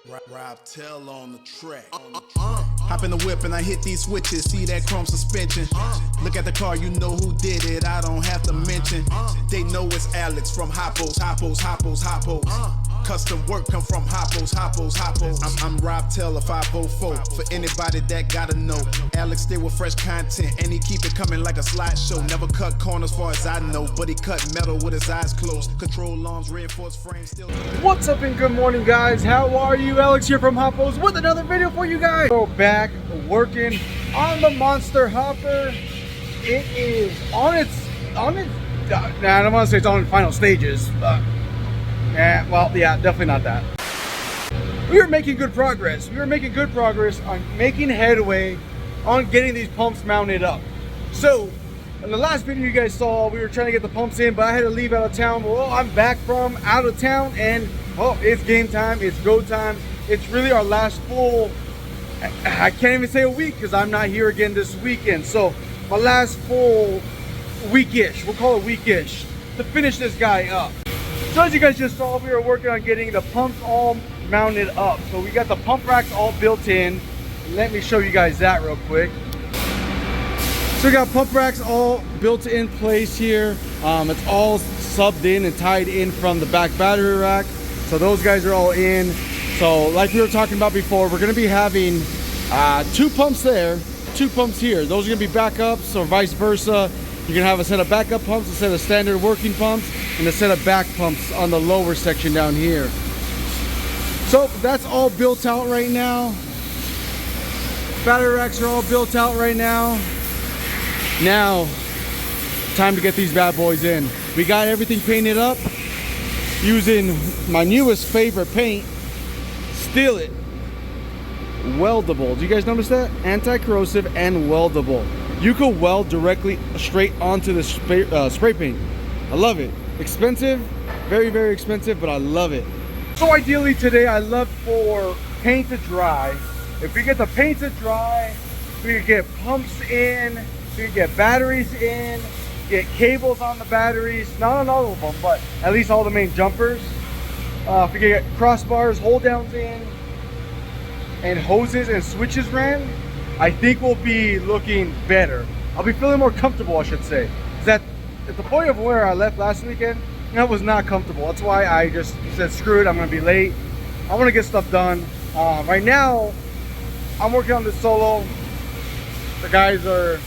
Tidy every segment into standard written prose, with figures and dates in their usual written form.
Rob Tell on the track. Hop in the whip and I hit these switches. See that chrome suspension. Look at the car, you know who did it. I don't have to mention. They know it's Alex from Hoppos. Custom work come from Hoppos. I'm Rob Tell of 504. For anybody that gotta know, Alex stay with fresh content and he keep it coming like a slideshow. Never cut corners far as I know, but he cut metal with his eyes closed. Control arms, reinforced frames still. What's up and good morning, guys? How are you? Alex here from Hoppos with another video for you guys. We're back working on the monster hopper. It is on its I don't want to say it's on final stages, but definitely not that. We are making good progress. On making headway on getting these pumps mounted up. So in the last video you guys saw, we were trying to get the pumps in, but I had to leave out of town. Well, I'm back from out of town and it's game time, it's go time. It's really our last full, I can't even say a week because I'm not here again this weekend. So my last full weekish, we'll call it weekish, to finish this guy up. So as you guys just saw, we were working on getting the pumps all mounted up. So we got the pump racks all built in. Let me show you guys that real quick. So we got pump racks all built in place here. It's all subbed in and tied in from the back battery rack. So those guys are all in. So like we were talking about before, we're gonna be having two pumps there, two pumps here. Those are gonna be backups or vice versa. You're gonna have a set of backup pumps, a set of standard working pumps, and a set of back pumps on the lower section down here. So that's all built out right now. Battery racks are all built out right now. Now, time to get these bad boys in. We got everything painted up using my newest favorite paint, Steal It. Weldable. Do you guys notice that? Anti-corrosive and weldable. You could weld directly straight onto the spray paint. I love it. Expensive, very, very expensive, but I love it. So ideally today, I love for paint to dry. If we get the paint to dry, we could get pumps in, we could get batteries in, get cables on the batteries, not on all of them, but at least all the main jumpers. If we could get crossbars, hold downs in, and hoses and switches ran, I think we'll be looking better. I'll be feeling more comfortable, I should say. At the point of where I left last weekend, that was not comfortable. That's why I just said, screw it, I'm gonna be late. I wanna get stuff done. Right now, I'm working on this solo. The guys are,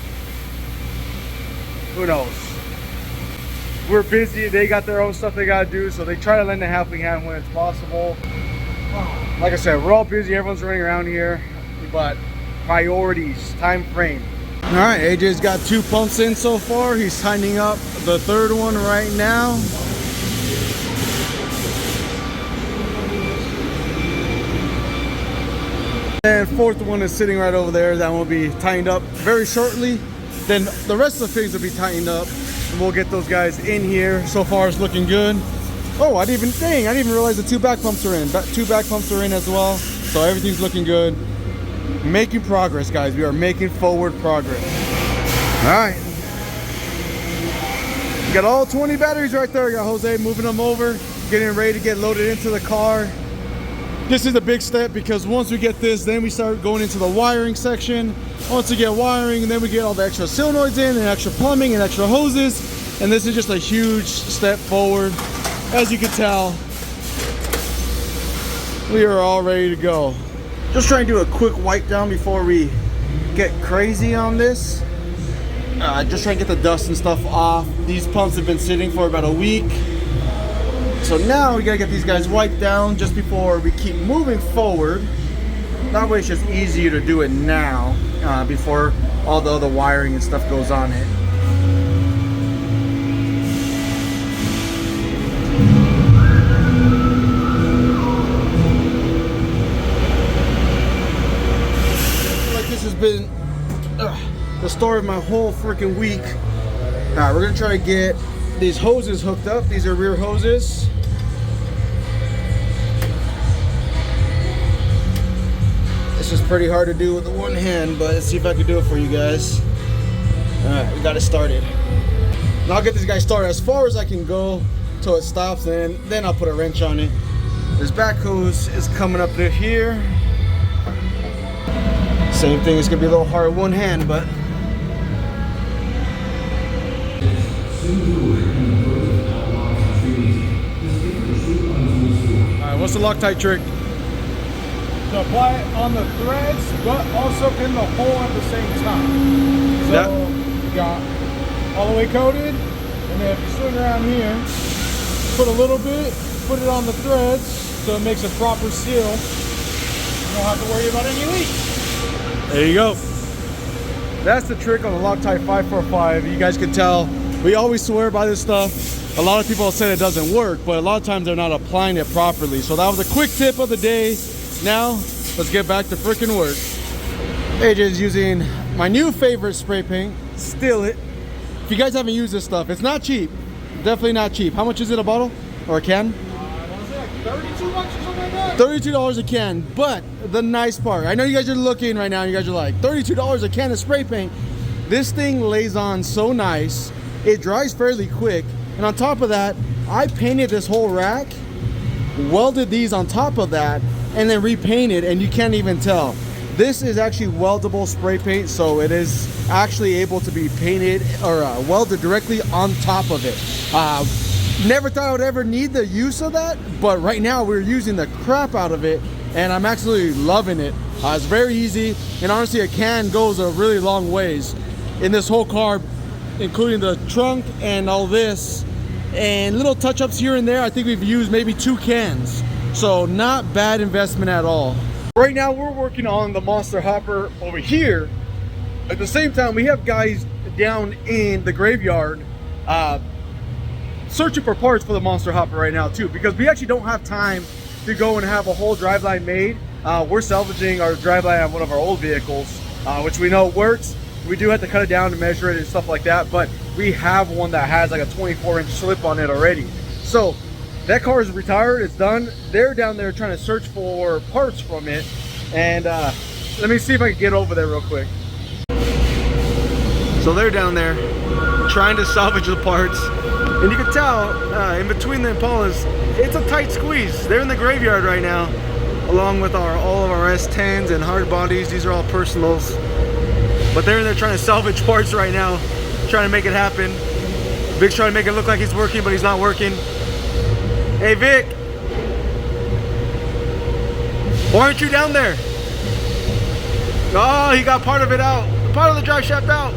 who knows? We're busy, they got their own stuff they gotta do, so they try to lend a helping hand when it's possible. Like I said, we're all busy, everyone's running around here, but priorities, time frame. All right, AJ's got two pumps in so far. He's tightening up the third one right now. And fourth one is sitting right over there. That will be tightened up very shortly. Then the rest of the things will be tightened up and we'll get those guys in here. So far it's looking good. Oh, I didn't even realize the two back pumps are in. Two back pumps are in as well. So everything's looking good. Making progress, guys. We are making forward progress. All right. Got all 20 batteries right there. Got Jose moving them over, getting ready to get loaded into the car. This is a big step because once we get this, then we start going into the wiring section. Once we get wiring, and then we get all the extra solenoids in and extra plumbing and extra hoses. And this is just a huge step forward. As you can tell, we are all ready to go. Just trying to do a quick wipe down before we get crazy on this. Just trying to get the dust and stuff off. These pumps have been sitting for about a week. So now we gotta get these guys wiped down just before we keep moving forward. That way it's just easier to do it now before all the other wiring and stuff goes on it. Been the story of my whole freaking week. All right, we're gonna try to get these hoses hooked up. These are rear hoses. This is pretty hard to do with the one hand, but let's see if I can do it for you guys. All right, we got it started. Now I'll get this guy started as far as I can go till it stops, and then I'll put a wrench on it. This back hose is coming up to here. Same thing, it's gonna be a little hard with one hand, but alright, what's the Loctite trick? To apply it on the threads, but also in the hole at the same time. So you got all the way coated, and then if you swing around here, put a little bit, put it on the threads, so it makes a proper seal. You don't have to worry about any leaks. There you go. That's the trick on the Loctite 545. You guys can tell, we always swear by this stuff. A lot of people say it doesn't work, but a lot of times they're not applying it properly. So that was a quick tip of the day. Now, let's get back to freaking work. AJ's using my new favorite spray paint, Steal It. If you guys haven't used this stuff, it's not cheap. Definitely not cheap. How much is it a bottle or a can? I want to say like 32 bucks or something like that. $32 a can, but the nice part, I know you guys are looking right now, you guys are like, $32 a can of spray paint. This thing lays on so nice, it dries fairly quick, and on top of that, I painted this whole rack, welded these on top of that, and then repainted, and you can't even tell. This is actually weldable spray paint, so it is actually able to be painted or welded directly on top of it. Never thought I would ever need the use of that, but right now we're using the crap out of it, and I'm absolutely loving it. It's very easy, and honestly a can goes a really long ways. In this whole car, including the trunk and all this, and little touch-ups here and there, I think we've used maybe 2 cans. So not bad investment at all. Right now we're working on the Monster Hopper over here. At the same time, we have guys down in the graveyard searching for parts for the Monster Hopper right now too, because we actually don't have time to go and have a whole driveline made. We're salvaging our driveline on one of our old vehicles, which we know works. We do have to cut it down to measure it and stuff like that, but we have one that has like a 24-inch slip on it already. So that car is retired, it's done. They're down there trying to search for parts from it. And let me see if I can get over there real quick. So they're down there trying to salvage the parts. And you can tell in between the Impalas, it's a tight squeeze. They're in the graveyard right now, along with all of our S10s and hard bodies. These are all personals. But they're in there trying to salvage parts right now, trying to make it happen. Vic's trying to make it look like he's working, but he's not working. Hey Vic, why aren't you down there? Oh, he got part of it out, part of the drive shaft out.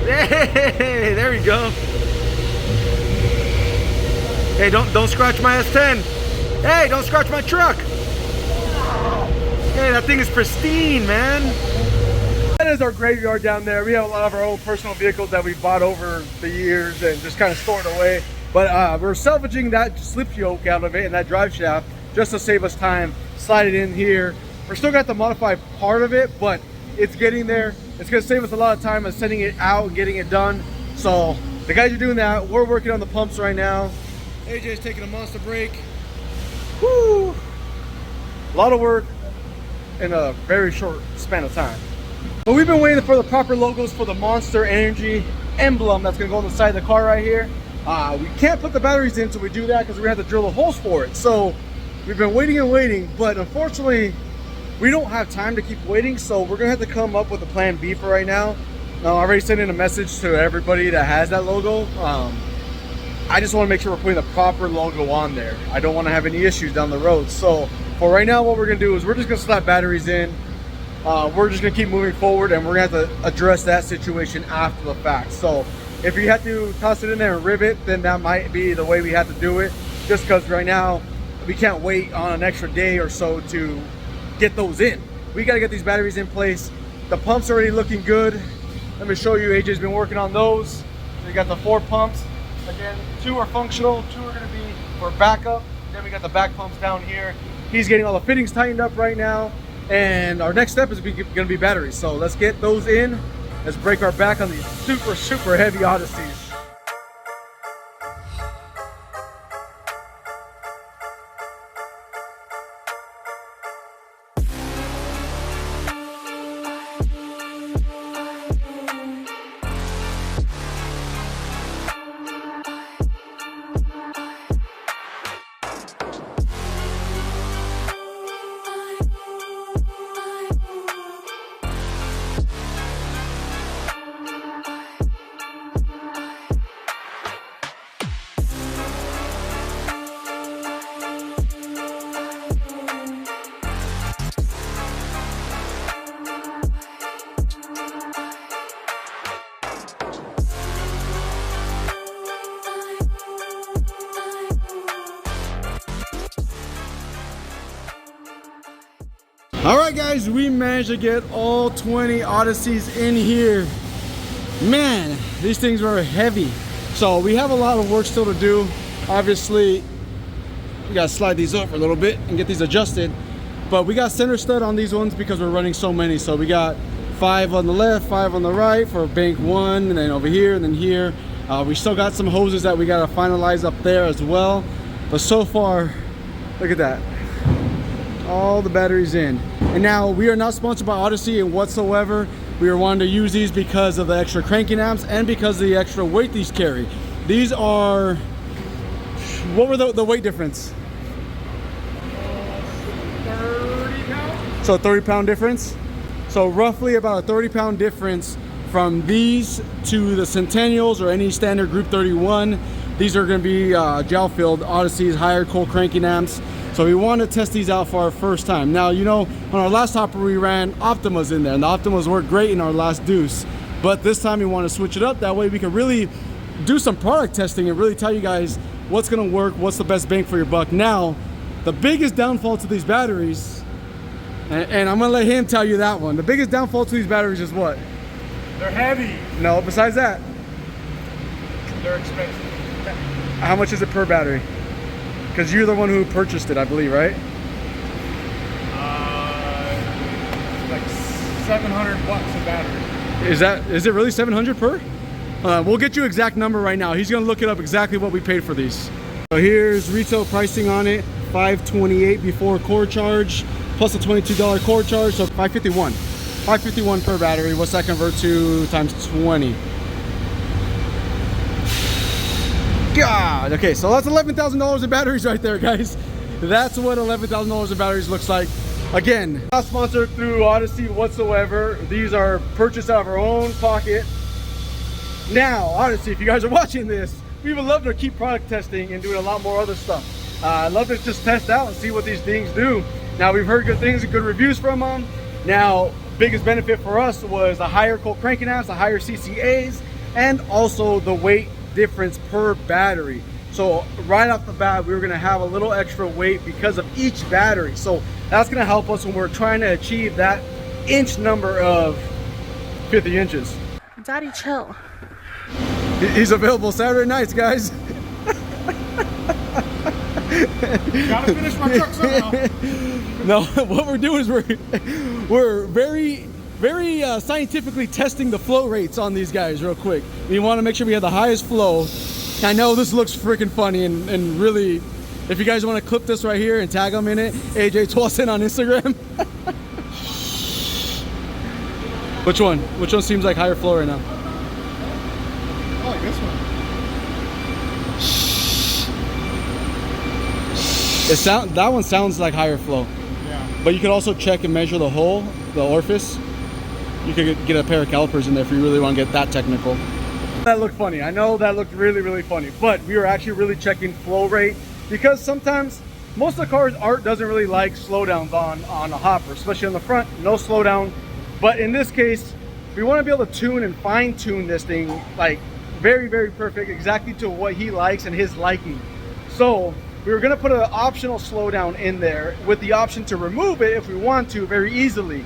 Hey, there we go. Hey, don't scratch my S10. Hey, don't scratch my truck. Hey, that thing is pristine, man. That is our graveyard down there. We have a lot of our old personal vehicles that we bought over the years and just kind of stored away. But we're salvaging that slip yoke out of it and that drive shaft just to save us time. Slide it in here. We're still got the modified part of it, but it's getting there. It's gonna save us a lot of time of sending it out and getting it done. So the guys are doing that. We're working on the pumps right now. AJ's taking a monster break. Woo! A lot of work in a very short span of time. But we've been waiting for the proper logos for the Monster Energy emblem that's gonna go on the side of the car right here. We can't put the batteries in until we do that because we're gonna have to drill the holes for it. So we've been waiting and waiting, but unfortunately we don't have time to keep waiting, so we're gonna have to come up with a plan B for right now. I already sent in a message to everybody that has that logo. I just want to make sure we're putting the proper logo on there. I don't want to have any issues down the road. So for right now, what we're gonna do is we're just gonna slap batteries in. We're just gonna keep moving forward, and we're gonna have to address that situation after the fact. So if you have to toss it in there and rivet, then that might be the way we have to do it, just because right now we can't wait on an extra day or so to get those in. We got to get these batteries in place. The pumps are already looking good. Let me show you. AJ's been working on those. We got the 4 pumps. Again, 2 are functional, 2 are going to be for backup. Then we got the back pumps down here. He's getting all the fittings tightened up right now, and our next step is going to be batteries. So let's get those in. Let's break our back on these super heavy Odysseys. All right, guys, we managed to get all 20 Odysseys in here. Man, these things were heavy. So we have a lot of work still to do. Obviously, we gotta slide these over a little bit and get these adjusted. But we got center stud on these ones because we're running so many. So we got 5 on the left, 5 on the right for bank 1, and then over here, and then here. We still got some hoses that we gotta finalize up there as well. But so far, look at that. All the batteries in. And now we are not sponsored by Odyssey and whatsoever. We are wanting to use these because of the extra cranking amps and because of the extra weight these carry. These are, what were the weight difference? 30 pounds. So a 30-pound difference. So roughly about a 30-pound difference from these to the Centennials or any standard Group 31. These are going to be gel-filled Odysseys, higher cold cranking amps. So we want to test these out for our first time. Now, you know, on our last hopper we ran Optimas in there, and the Optimas worked great in our last deuce. But this time we want to switch it up. That way we can really do some product testing and really tell you guys what's going to work, what's the best bang for your buck. Now, the biggest downfall to these batteries, and I'm going to let him tell you that one. The biggest downfall to these batteries is what? They're heavy. No, besides that. They're expensive. How much is it per battery? Because you're the one who purchased it, I believe, right? Like $700 a battery. Is it really 700 per? We'll get you exact number right now. He's gonna look it up exactly what we paid for these. So here's retail pricing on it, $528 before core charge, plus a $22 core charge, so $551. $551 per battery. What's that convert to times 20? God, okay, so that's $11,000 in batteries right there, guys. That's what $11,000 in batteries looks like. Again, not sponsored through Odyssey whatsoever. These are purchased out of our own pocket. Now, Odyssey, if you guys are watching this, we would love to keep product testing and doing a lot more other stuff. I'd love to just test out and see what these things do. Now, we've heard good things and good reviews from them. Now, biggest benefit for us was the higher cold cranking amps, the higher CCAs, and also the weight difference per battery. So right off the bat, we were going to have a little extra weight because of each battery. So that's going to help us when we're trying to achieve that inch number of 50 inches. Daddy, chill. He's available Saturday nights, guys. Gotta finish my truck somehow. No, what we're doing is we're very scientifically testing the flow rates on these guys real quick. We want to make sure we have the highest flow. I know this looks freaking funny and really, if you guys want to clip this right here and tag them in it, AJ Twalson on Instagram. Which one? Which one seems like higher flow right now? I like this one. That one sounds like higher flow. Yeah. But you could also check and measure the hole, the orifice. You could get a pair of calipers in there if you really want to get that technical. That looked funny. I know that looked really funny, but we were actually really checking flow rate because sometimes most of the cars art doesn't really like slowdowns on a hopper, especially on the front, no slowdown. But in this case, we want to be able to tune and fine tune this thing like very perfect, exactly to what he likes and his liking. So we were going to put an optional slowdown in there with the option to remove it if we want to very easily.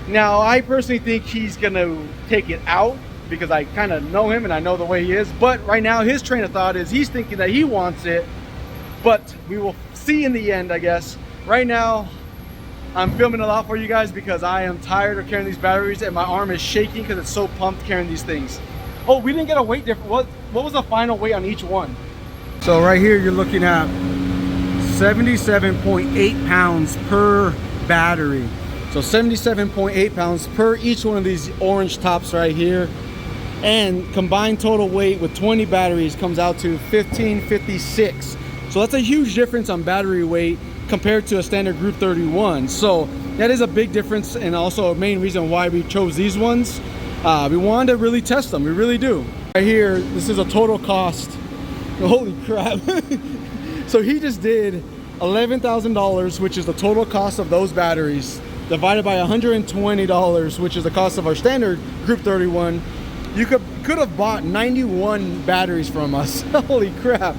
Now, I personally think he's going to take it out because I kind of know him and I know the way he is. But right now, his train of thought is he's thinking that he wants it. But we will see in the end, I guess. Right now, I'm filming a lot for you guys because I am tired of carrying these batteries and my arm is shaking because it's so pumped carrying these things. Oh, we didn't get a weight difference. What was the final weight on each one? So right here, you're looking at 77.8 pounds per battery. So 77.8 pounds per each one of these orange tops right here. And combined total weight with 20 batteries comes out to 1556. So that's a huge difference on battery weight compared to a standard Group 31. So that is a big difference and also a main reason why we chose these ones. We wanted to really test them, we really do. Right here, this is a total cost. Holy crap. So he just did $11,000, which is the total cost of those batteries, divided by $120, which is the cost of our standard Group 31. You could have bought 91 batteries from us. Holy crap.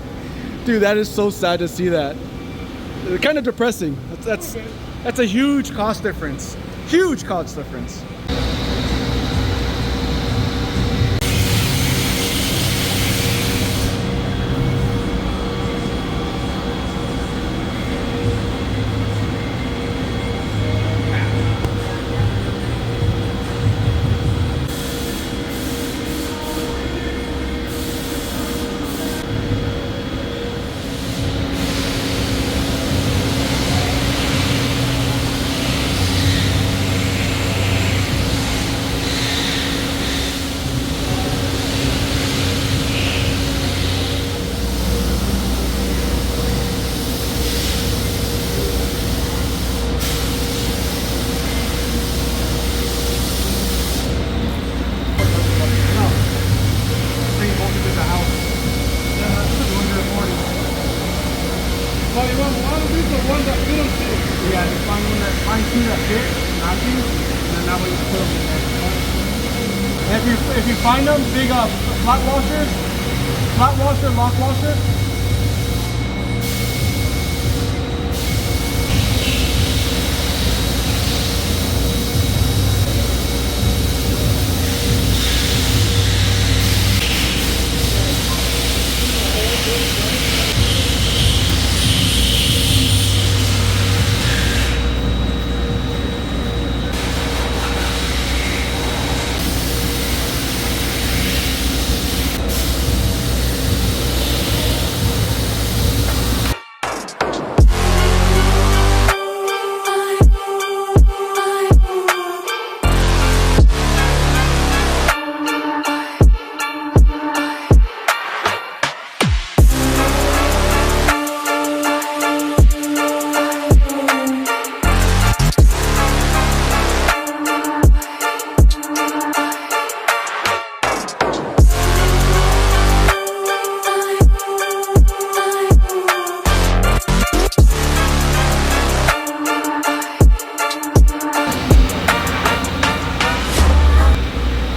Dude, that is so sad to see that. Kind of depressing, that's a huge cost difference. Huge cost difference. If you find them, big flat washer, lock washer.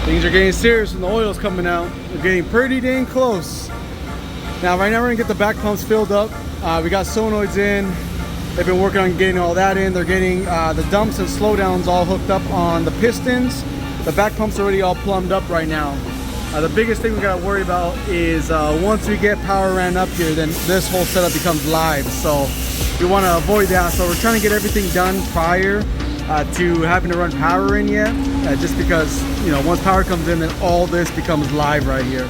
Things are getting serious and the oil's coming out. We're getting pretty dang close. Now, right now we're gonna get the back pumps filled up. We got solenoids in. They've been working on getting all that in. They're getting the dumps and slowdowns all hooked up on the pistons. The back pump's already all plumbed up right now. The biggest thing we gotta worry about is once we get power ran up here, then this whole setup becomes live. So we wanna avoid that. So we're trying to get everything done prior to having to run power in yet, just because, you know, once power comes in, then all this becomes live right here.